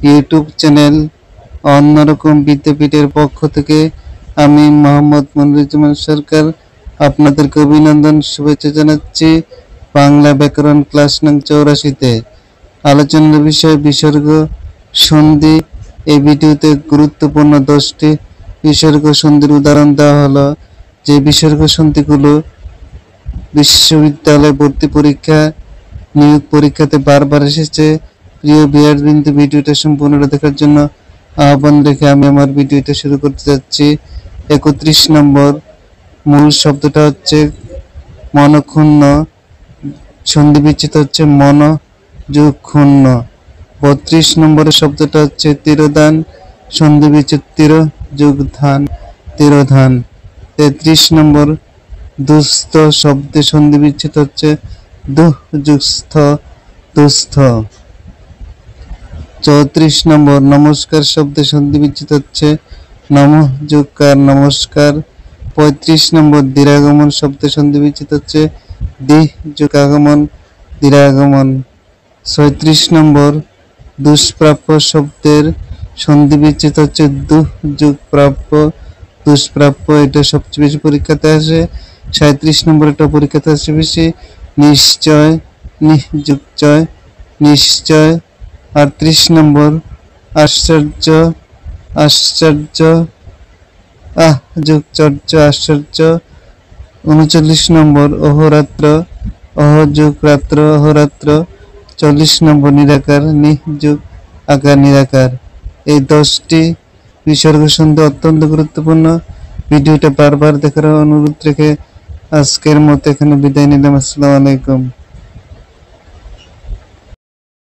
YouTube channel অন্যরকম বিদ্যাপীঠের পক্ষ থেকে আমি মোহাম্মদ মনিরুজ্জামান সরকার আপনাদেরকে অভিনন্দন শুভেচ্ছা জানাচ্ছি। বাংলা ব্যাকরণ ক্লাস নং 84-তে আলোচনার বিষয় বিসর্গ সন্ধি। এই ভিডিওতে গুরুত্বপূর্ণ 10টি বিসর্গ সন্ধির উদাহরণ দেওয়া হলো। যে বিসর্গ সন্ধিগুলো বিশ্ববিদ্যালয় ভর্তি পরীক্ষা, নিয়োগ পরীক্ষাতে বারবার এসেছে। প্রিয় ভিউয়ারবৃন্দ, ভিডিওটা সম্পূর্ণ দেখার জন্য আহ্বান রেখে আমি আমার ভিডিওটা শুরু করতে যাচ্ছি। 31 নম্বর মূল শব্দটা হচ্ছে মনক্ষুণ্ণ, সন্ধি বিচ্ছেদ হচ্ছে মন যোগ ক্ষুণ্ণ। 32 নম্বরের শব্দটা হচ্ছে তিরোধান, সন্ধি বিচ্ছেদ তীর যোগ ধান, তিরোধান। 33 নম্বর দুস্থ শব্দে সন্ধি বিচ্ছেদ হচ্ছে দুঃ যোগ স্থ, দুস্থ। 34 নম্বর নমস্কার শব্দে সন্ধি বিচ্ছেদ হচ্ছে নমঃ যোগ কার, নমস্কার। 35 নম্বর দিরাগমন শব্দে সন্ধি বিচ্ছেদ হচ্ছে দিহ যোগ আগমন, দিরাগমন। 36 নম্বর দুষ্প্রাপ্য শব্দের সন্ধি বিচ্ছেদ হচ্ছে দুঃ যোগ প্রাপ্য, দুষ্প্রাপ্য। এটা সবচেয়ে বেশি পরীক্ষাতে আসে। 37 নম্বর এটা পরীক্ষাতে আসে বেশি। নিশ্চয়, নিহ যোগ চয়, নিশ্চয়। 38 নম্বর আশ্চর্য, আশ্চর্য, আহ যোগ চর্য, আশ্চর্য। 39 নম্বর অহোরাত্র, অহ যোগ রাত্র, অহোরাত্র। 40 নম্বর নিরাকার, নিহ যোগ আকার, নিরাকার। এই 10টি বিসর্গ সন্ধি অত্যন্ত গুরুত্বপূর্ণ। ভিডিওটা বারবার দেখার অনুরোধ রেখে আজকের মতো এখানে বিদায় নিলাম। আসসালামু আলাইকুম।